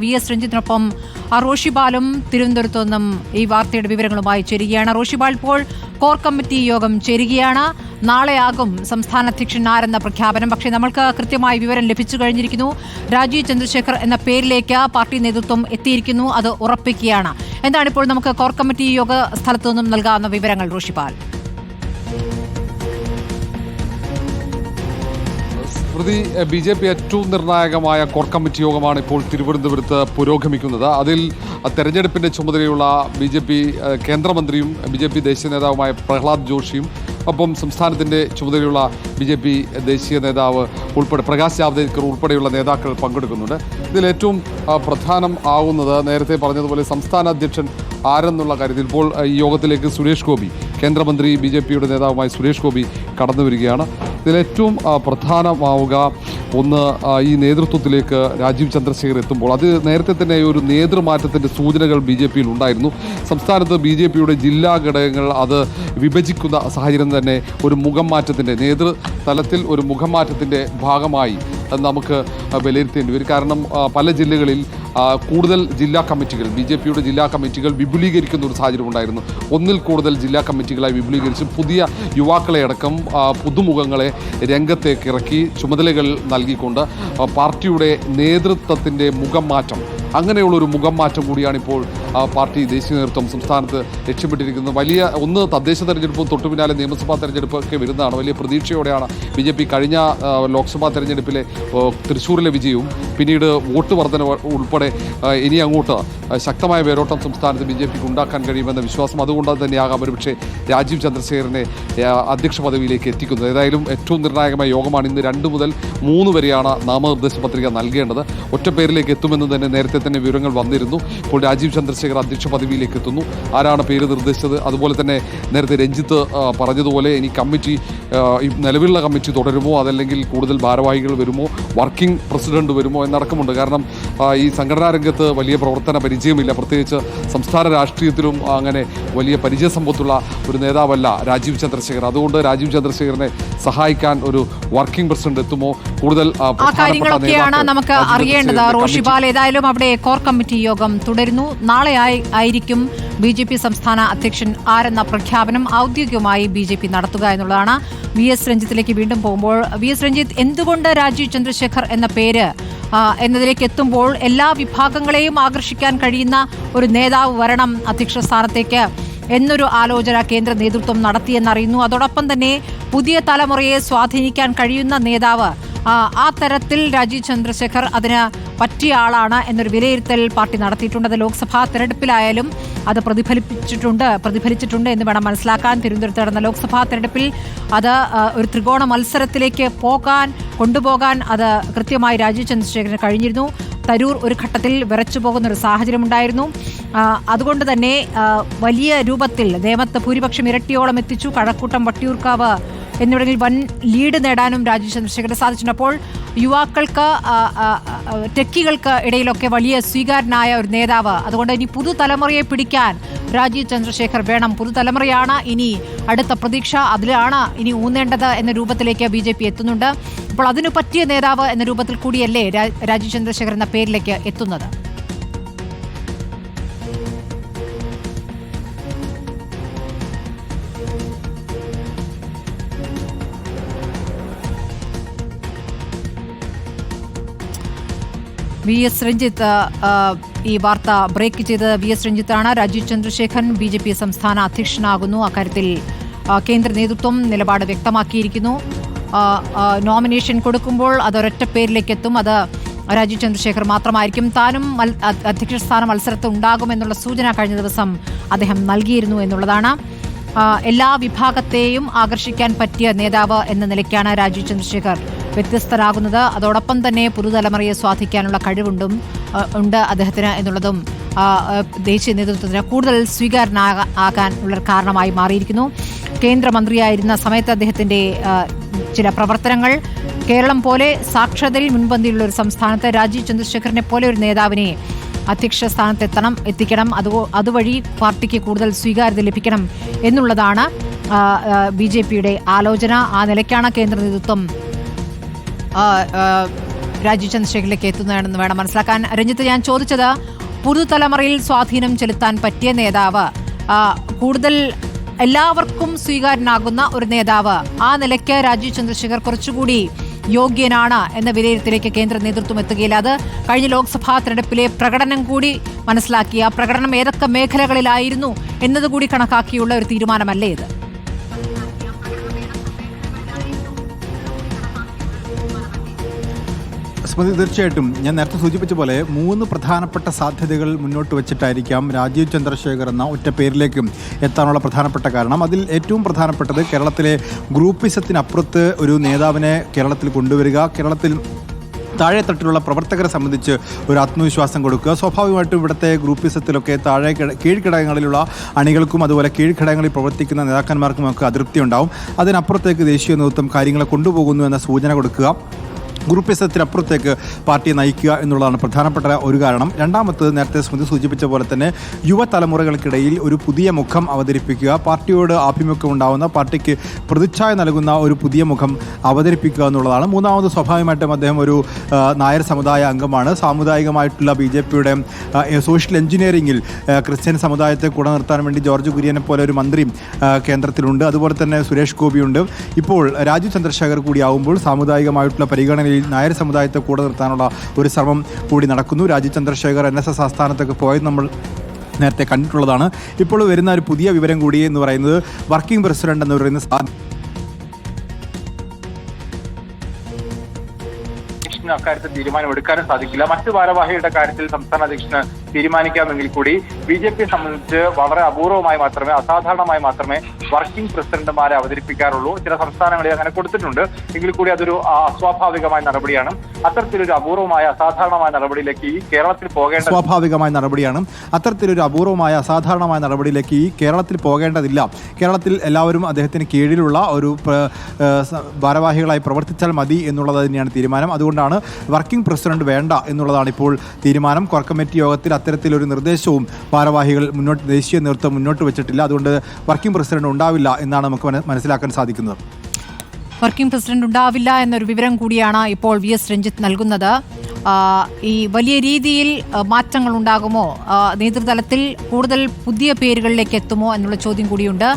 VS. രഞ്ജിത്തിനൊപ്പം റോഷിബാലും തിരുവനന്തപുരത്തു നിന്നും ഈ വാർത്തയുടെ വിവരങ്ങളുമായി ചേരുകയാണ്. റോഷിബാൽ, ഇപ്പോൾ കോർ കമ്മിറ്റി യോഗം ചേരുകയാണ്. നാളെയാകും സംസ്ഥാന അധ്യക്ഷൻ ആരെന്ന പ്രഖ്യാപനം. പക്ഷേ നമ്മൾക്ക് കൃത്യമായ വിവരം ലഭിച്ചു കഴിഞ്ഞിരിക്കുന്നു. രാജീവ് ചന്ദ്രശേഖർ എന്ന പേരിലേക്ക് പാർട്ടി നേതൃത്വം എത്തിയിരിക്കുന്നു. അത് ഉറപ്പിക്കുകയാണ്. എന്താണ് ഇപ്പോൾ നമുക്ക് കോർ കമ്മിറ്റി യോഗ സ്ഥലത്തു നിന്നും നൽകാവുന്ന വിവരങ്ങൾ, റോഷിബാൽ? ബി.ജെ.പി ഏറ്റവും നിർണായകമായ കോർ കമ്മിറ്റി യോഗമാണ് ഇപ്പോൾ തിരുവനന്തപുരത്ത് പുരോഗമിക്കുന്നത്. അതിൽ തെരഞ്ഞെടുപ്പിന്റെ ചുമതലയുള്ള ബി.ജെ.പി കേന്ദ്രമന്ത്രിയും ബി.ജെ.പി ദേശീയ നേതാവുമായ പ്രഹ്ലാദ് ജോഷിയും ഒപ്പം സംസ്ഥാനത്തിന്റെ ചുമതലയുള്ള ബി.ജെ.പി ദേശീയ നേതാവ് ഉൾപ്പെടെ പ്രകാശ് ജാവ്ദേക്കർ ഉൾപ്പെടെയുള്ള നേതാക്കൾ പങ്കെടുക്കുന്നുണ്ട്. ഇതിൽ ഏറ്റവും പ്രധാനം ആവുന്നത് നേരത്തെ പറഞ്ഞതുപോലെ സംസ്ഥാന അധ്യക്ഷൻ ആരെന്നുള്ള കാര്യത്തിൽ ഇപ്പോൾ ഈ യോഗത്തിലേക്ക് സുരേഷ് ഗോപി, കേന്ദ്രമന്ത്രി ബി.ജെ.പിയുടെ നേതാവുമായ സുരേഷ് ഗോപി കടന്നു വരികയാണ്. ഇതിലേറ്റവും പ്രധാനമാവുക ഒന്ന്, ഈ നേതൃത്വത്തിലേക്ക് രാജീവ് ചന്ദ്രശേഖർ എത്തുമ്പോൾ അത് നേരത്തെ തന്നെ ഒരു നേതൃമാറ്റത്തിൻ്റെ സൂചനകൾ ബി.ജെ.പിയിൽ ഉണ്ടായിരുന്നു. സംസ്ഥാനത്ത് ബി.ജെ.പിയുടെ ജില്ലാ ഘടകങ്ങൾ അത് വിഭജിക്കുന്ന സാഹചര്യം തന്നെ ഒരു മുഖം മാറ്റത്തിൻ്റെ നേതൃതലത്തിൽ ഒരു മുഖം മാറ്റത്തിൻ്റെ ഭാഗമായി നമുക്ക് വിലയിരുത്തേണ്ടി വരും. കാരണം പല ജില്ലകളിൽ കൂടുതൽ ജില്ലാ കമ്മിറ്റികൾ, ബി.ജെ.പിയുടെ ജില്ലാ കമ്മിറ്റികൾ വിപുലീകരിക്കുന്ന ഒരു സാഹചര്യം ഉണ്ടായിരുന്നു. ഒന്നിൽ കൂടുതൽ ജില്ലാ കമ്മിറ്റികളായി വിപുലീകരിച്ച് പുതിയ യുവാക്കളെ അടക്കം പുതുമുഖങ്ങളെ രംഗത്തേക്ക് ഇറക്കി ചുമതലകൾ നൽകിക്കൊണ്ട് പാർട്ടിയുടെ നേതൃത്വത്തിൻ്റെ മുഖം മാറ്റം, അങ്ങനെയുള്ളൊരു മുഖം മാറ്റം കൂടിയാണ് ഇപ്പോൾ പാർട്ടി ദേശീയ നേതൃത്വം സംസ്ഥാനത്ത് ലക്ഷ്യമിട്ടിരിക്കുന്നത്. വലിയ ഒന്ന് തദ്ദേശ തെരഞ്ഞെടുപ്പും തൊട്ടു പിന്നാലെ നിയമസഭാ തെരഞ്ഞെടുപ്പൊക്കെ വരുന്നതാണ്. വലിയ പ്രതീക്ഷയോടെയാണ് ബി.ജെ.പി കഴിഞ്ഞ ലോക്സഭാ തെരഞ്ഞെടുപ്പിലെ തൃശ്ശൂരിലെ വിജയവും പിന്നീട് വോട്ട് വർധന ഉൾപ്പെടെ ഇനി അങ്ങോട്ട് ശക്തമായ വേരോട്ടം സംസ്ഥാനത്ത് ബി.ജെ.പിക്ക് ഉണ്ടാക്കാൻ കഴിയുമെന്ന വിശ്വാസം അതുകൊണ്ട് തന്നെയാകാം ഒരുപക്ഷെ രാജീവ് ചന്ദ്രശേഖരനെ അധ്യക്ഷ പദവിയിലേക്ക് എത്തിക്കുന്നത്. ഏതായാലും ഏറ്റവും നിർണായകമായ യോഗമാണ്. ഇന്ന് 2 മുതൽ 3 വരെയാണ് നാമനിർദ്ദേശ പത്രിക നൽകേണ്ടത്. ഒറ്റ പേരിലേക്ക് എത്തുമെന്ന് തന്നെ നേരത്തെ തന്നെ വിവരങ്ങൾ വന്നിരുന്നു. ഇപ്പോൾ രാജീവ് ചന്ദ്രശേഖർ അധ്യക്ഷ പദവിയിലേക്ക് എത്തുന്നു. ആരാണ് പേര് നിർദ്ദേശിച്ചത്? അതുപോലെ തന്നെ നേരത്തെ രഞ്ജിത്ത് പറഞ്ഞതുപോലെ ഇനി കമ്മിറ്റി, നിലവിലുള്ള കമ്മിറ്റി തുടരുമോ, അതല്ലെങ്കിൽ കൂടുതൽ ഭാരവാഹികൾ വരുമോ, വർക്കിംഗ് പ്രസിഡന്റ് വരുമോ എന്നടക്കമുണ്ട്. കാരണം ഈ സംഘടനാ രംഗത്ത് വലിയ പ്രവർത്തന പരിചയമില്ല, പ്രത്യേകിച്ച് സംസ്ഥാന രാഷ്ട്രീയത്തിലും അങ്ങനെ വലിയ പരിചയസമ്പത്തുള്ള ഒരു നേതാവല്ല രാജീവ് ചന്ദ്രശേഖർ. അതുകൊണ്ട് രാജീവ് ചന്ദ്രശേഖരനെ സഹായിക്കാൻ ഒരു വർക്കിംഗ് പ്രസിഡന്റ് എത്തുമോ, കൂടുതൽ കാര്യങ്ങളൊക്കെയാണ് നമുക്ക് അറിയേണ്ടത്. റോഷിബാൽ, ഏതായാലും അവിടെ കോർ കമ്മിറ്റി യോഗം തുടരുന്നു. നാളെ ആയിരിക്കും ബി.ജെ.പി സംസ്ഥാന അധ്യക്ഷൻ ആരെന്ന പ്രഖ്യാപനം ഔദ്യോഗികമായി ബി.ജെ.പി നടത്തുക എന്നുള്ളതാണ്. വി.എസ്. രഞ്ജിത്തിലേക്ക് വീണ്ടും പോകുമ്പോൾ, വി.എസ്. രഞ്ജിത്ത്, എന്തുകൊണ്ട് രാജീവ് ചന്ദ്രശേഖർ എന്ന പേര് എന്നതിലേക്ക് എത്തുമ്പോൾ എല്ലാ വിഭാഗങ്ങളെയും ആകർഷിക്കാൻ കഴിയുന്ന ഒരു നേതാവ് വരണം അധ്യക്ഷ സ്ഥാനത്തേക്ക് എന്നൊരു ആലോചന കേന്ദ്ര നേതൃത്വം നടത്തിയെന്നറിയുന്നു. അതോടൊപ്പം തന്നെ പുതിയ തലമുറയെ സ്വാധീനിക്കാൻ കഴിയുന്ന നേതാവ്, ആ തരത്തിൽ രാജീവ് ചന്ദ്രശേഖർ അതിന് പറ്റിയ ആളാണ് എന്നൊരു വിലയിരുത്തൽ പാർട്ടി നടത്തിയിട്ടുണ്ട്. അത് ലോക്സഭാ തെരഞ്ഞെടുപ്പിലായാലും അത് പ്രതിഫലിച്ചിട്ടുണ്ട് എന്ന് വേണം മനസ്സിലാക്കാൻ. തിരുവനന്തപുരത്ത് നടന്ന ലോക്സഭാ തെരഞ്ഞെടുപ്പിൽ അത് ഒരു ത്രികോണ മത്സരത്തിലേക്ക് കൊണ്ടുപോകാൻ അത് കൃത്യമായി രാജീവ് ചന്ദ്രശേഖരന് കഴിഞ്ഞിരുന്നു. തരൂർ ഒരു ഘട്ടത്തിൽ വിറച്ചു പോകുന്ന ഒരു സാഹചര്യമുണ്ടായിരുന്നു. അതുകൊണ്ട് തന്നെ വലിയ രൂപത്തിൽ നേമത്ത് ഭൂരിപക്ഷം ഇരട്ടിയോളം എത്തിച്ചു. കഴക്കൂട്ടം, വട്ടിയൂർക്കാവ് എന്നിവിടങ്ങളിൽ വൻ ലീഡ് നേടാനും രാജീവ് ചന്ദ്രശേഖരന് സാധിച്ചിട്ടുണ്ട്. അപ്പോൾ യുവാക്കൾക്ക്, ടെക്കികൾക്ക് ഇടയിലൊക്കെ വലിയ സ്വീകാര്യനായ ഒരു നേതാവ്. അതുകൊണ്ട് ഇനി പുതുതലമുറയെ പിടിക്കാൻ രാജീവ് ചന്ദ്രശേഖർ വേണം. പുതുതലമുറയാണ് ഇനി അടുത്ത പ്രതീക്ഷ, അതിലാണ് ഇനി ഊന്നേണ്ടത് എന്ന രൂപത്തിലേക്ക് ബി.ജെ.പി എത്തുന്നുണ്ട്. അപ്പോൾ അതിനു പറ്റിയ നേതാവ് എന്ന രൂപത്തിൽ കൂടിയല്ലേ രാജീവ് ചന്ദ്രശേഖർ എന്ന പേരിലേക്ക് എത്തുന്നത്? വി.എസ്. രഞ്ജിത്ത് ഈ വാർത്ത ബ്രേക്ക് ചെയ്ത് വി.എസ്. രഞ്ജിത്താണ്. രാജീവ് ചന്ദ്രശേഖരൻ ബി.ജെ.പി സംസ്ഥാന അധ്യക്ഷനാകുന്നു. അക്കാര്യത്തിൽ കേന്ദ്ര നേതൃത്വം നിലപാട് വ്യക്തമാക്കിയിരിക്കുന്നു. നോമിനേഷൻ കൊടുക്കുമ്പോൾ അതൊരൊറ്റ പേരിലേക്ക് എത്തും. അത് രാജീവ് ചന്ദ്രശേഖർ മാത്രമായിരിക്കും. താനും അധ്യക്ഷ സ്ഥാന മത്സരത്തിൽ ഉണ്ടാകുമെന്നുള്ള സൂചന കഴിഞ്ഞ ദിവസം അദ്ദേഹം നൽകിയിരുന്നു എന്നുള്ളതാണ്. എല്ലാ വിഭാഗത്തെയും ആകർഷിക്കാൻ പറ്റിയ നേതാവ് എന്ന നിലയ്ക്കാണ് രാജീവ് ചന്ദ്രശേഖർ വ്യത്യസ്തരാകുന്നത്. അതോടൊപ്പം തന്നെ പുതുതലമുറയെ സ്വാധീനിക്കാനുള്ള കഴിവുണ്ട് അദ്ദേഹത്തിന് എന്നുള്ളതും ദേശീയ നേതൃത്വത്തിന് കൂടുതൽ സ്വീകാര്യനാകാൻ ഉള്ള കാരണമായി മാറിയിരിക്കുന്നു. കേന്ദ്രമന്ത്രിയായിരുന്ന സമയത്ത് അദ്ദേഹത്തിൻ്റെ ചില പ്രവർത്തനങ്ങൾ, കേരളം പോലെ സാക്ഷരതയിൽ മുൻപന്തിയുള്ള ഒരു സംസ്ഥാനത്ത് രാജീവ് ചന്ദ്രശേഖരനെ പോലെ ഒരു നേതാവിനെ അധ്യക്ഷ സ്ഥാനത്ത് എത്തിക്കണം, അതുവഴി പാർട്ടിക്ക് കൂടുതൽ സ്വീകാര്യത ലഭിക്കണം എന്നുള്ളതാണ് ബി.ജെ.പിയുടെ ആലോചന. ആ നിലയ്ക്കാണ് കേന്ദ്ര നേതൃത്വം രാജീവ് ചന്ദ്രശേഖറിലേക്ക് എത്തുന്നതാണെന്ന് വേണം മനസ്സിലാക്കാൻ. രഞ്ജിത്ത്, ഞാൻ ചോദിച്ചത് പുതുതലമുറയിൽ സ്വാധീനം ചെലുത്താൻ പറ്റിയ നേതാവ്, കൂടുതൽ എല്ലാവർക്കും സ്വീകാര്യനാകുന്ന ഒരു നേതാവ്, ആ നിലയ്ക്ക് രാജീവ് ചന്ദ്രശേഖർ കുറച്ചുകൂടി യോഗ്യനാണ് എന്ന വിലയിരുത്തലേക്ക് കേന്ദ്ര നേതൃത്വം എത്തുകയില്ല. അത് കഴിഞ്ഞ ലോക്സഭാ തെരഞ്ഞെടുപ്പിലെ പ്രകടനം കൂടി മനസ്സിലാക്കി, ആ പ്രകടനം ഏതൊക്കെ മേഖലകളിലായിരുന്നു എന്നതുകൂടി കണക്കാക്കിയുള്ള ഒരു തീരുമാനമല്ലേ ഇത്? സ്മൃതി, തീർച്ചയായിട്ടും ഞാൻ നേരത്തെ സൂചിപ്പിച്ച പോലെ 3 പ്രധാനപ്പെട്ട സാധ്യതകൾ മുന്നോട്ട് വെച്ചിട്ടായിരിക്കാം രാജീവ് ചന്ദ്രശേഖർ എന്ന ഒറ്റ പേരിലേക്ക് എത്താനുള്ള പ്രധാനപ്പെട്ട കാരണം. അതിൽ ഏറ്റവും പ്രധാനപ്പെട്ടത് കേരളത്തിലെ ഗ്രൂപ്പിസത്തിനപ്പുറത്ത് ഒരു നേതാവിനെ കേരളത്തിൽ കൊണ്ടുവരിക, കേരളത്തിൽ താഴെത്തട്ടിലുള്ള പ്രവർത്തകരെ സംബന്ധിച്ച് ഒരു ആത്മവിശ്വാസം കൊടുക്കുക. സ്വാഭാവികമായിട്ടും ഇവിടുത്തെ ഗ്രൂപ്പിസത്തിലൊക്കെ കീഴ്ഘടകങ്ങളിലുള്ള അണികൾക്കും അതുപോലെ കീഴ്ഘടകങ്ങളിൽ പ്രവർത്തിക്കുന്ന നേതാക്കന്മാർക്കുമൊക്കെ അതൃപ്തി ഉണ്ടാവും. അതിനപ്പുറത്തേക്ക് ദേശീയ നേതൃത്വം കാര്യങ്ങളെ കൊണ്ടുപോകുന്നു എന്ന സൂചന കൊടുക്കുക, ഗ്രൂപ്പിസത്തിനപ്പുറത്തേക്ക് പാർട്ടിയെ നയിക്കുക എന്നുള്ളതാണ് പ്രധാനപ്പെട്ട ഒരു കാരണം. രണ്ടാമത്തത് നേരത്തെ സ്മൃതി സൂചിപ്പിച്ച പോലെ തന്നെ യുവതലമുറകൾക്കിടയിൽ ഒരു പുതിയ മുഖം അവതരിപ്പിക്കുക, പാർട്ടിയോട് ആഭിമുഖ്യം ഉണ്ടാകുന്ന, പാർട്ടിക്ക് പ്രതിച്ഛായ നൽകുന്ന ഒരു പുതിയ മുഖം അവതരിപ്പിക്കുക എന്നുള്ളതാണ്. മൂന്നാമത് സ്വാഭാവികമായിട്ടും അദ്ദേഹം ഒരു നായർ സമുദായ അംഗമാണ്. സാമുദായികമായിട്ടുള്ള BJPയുടെ സോഷ്യൽ എഞ്ചിനീയറിംഗിൽ ക്രിസ്ത്യൻ സമുദായത്തെ കൂടെ നിർത്താൻ വേണ്ടി ജോർജ് കുര്യനെ പോലെ ഒരു മന്ത്രി കേന്ദ്രത്തിലുണ്ട്. അതുപോലെ തന്നെ സുരേഷ് ഗോപിയുണ്ട്. ഇപ്പോൾ രാജീവ് ചന്ദ്രശേഖർ കൂടിയാവുമ്പോൾ സാമുദായികമായിട്ടുള്ള പരിഗണനയിൽ നായർ സമുദായത്തെ കൂടെ നിർത്താനുള്ള ഒരു ശ്രമം കൂടി നടക്കുന്നു. രാജീവ് ചന്ദ്രശേഖർ NSS ആസ്ഥാനത്തൊക്കെ പോയത് നമ്മൾ നേരത്തെ കണ്ടിട്ടുള്ളതാണ്. ഇപ്പോൾ വരുന്ന ഒരു പുതിയ വിവരം കൂടി എന്ന് പറയുന്നത് വർക്കിംഗ് പ്രസിഡന്റ് എന്ന് പറയുന്ന അക്കാര്യത്തിൽ തീരുമാനമെടുക്കാനും സാധിക്കില്ല. മറ്റു ഭാരവാഹികളുടെ കാര്യത്തിൽ സംസ്ഥാന അധ്യക്ഷന് തീരുമാനിക്കാമെങ്കിൽ കൂടി BJPയെ സംബന്ധിച്ച് വളരെ അപൂർവമായി മാത്രമേ, അസാധാരണമായി മാത്രമേ വർക്കിംഗ് പ്രസിഡന്റുമാരെ അവതരിപ്പിക്കാറുള്ളൂ. ചില സംസ്ഥാനങ്ങളിൽ അങ്ങനെ കൊടുത്തിട്ടുണ്ട്, എങ്കിൽ കൂടി അതൊരു അസ്വാഭാവികമായ നടപടിയാണ്. അത്തരത്തിലൊരു അപൂർവമായ അസാധാരണമായ നടപടിയിലേക്ക് ഈ കേരളത്തിൽ പോകേണ്ട സ്വാഭാവികമായ നടപടിയാണ്. അത്തരത്തിലൊരു അപൂർവമായ അസാധാരണമായ നടപടിയിലേക്ക് ഈ കേരളത്തിൽ പോകേണ്ടതില്ല. കേരളത്തിൽ എല്ലാവരും അദ്ദേഹത്തിന് കീഴിലുള്ള ഒരു ഭാരവാഹികളായി പ്രവർത്തിച്ചാൽ മതി എന്നുള്ളത് തന്നെയാണ് തീരുമാനം. അതുകൊണ്ടാണ് വർക്കിംഗ് പ്രസിഡന്റ് വേണ്ട എന്നുള്ളതാണ് ഇപ്പോൾ തീരുമാനം. കോർ കമ്മിറ്റി യോഗത്തിൽ അത്തരത്തിലൊരു നിർദ്ദേശവും ഭാരവാഹികൾ ദേശീയ നേതൃത്വം മുന്നോട്ട് വെച്ചിട്ടില്ല. അതുകൊണ്ട് വർക്കിംഗ് പ്രസിഡന്റ് ഉണ്ടാവില്ല എന്നാണ് നമുക്ക് മനസ്സിലാക്കാൻ സാധിക്കുന്നത്. വർക്കിംഗ് പ്രസിഡന്റ് ഉണ്ടാവില്ല എന്നൊരു വിവരം കൂടിയാണ് ഇപ്പോൾ VS രഞ്ജിത്ത് നൽകുന്നത്. ഈ വലിയ രീതിയിൽ മാറ്റങ്ങൾ ഉണ്ടാകുമോ, നേതൃതലത്തിൽ കൂടുതൽ പുതിയ പേരുകളിലേക്ക് എത്തുമോ എന്നുള്ള ചോദ്യം കൂടിയുണ്ട്.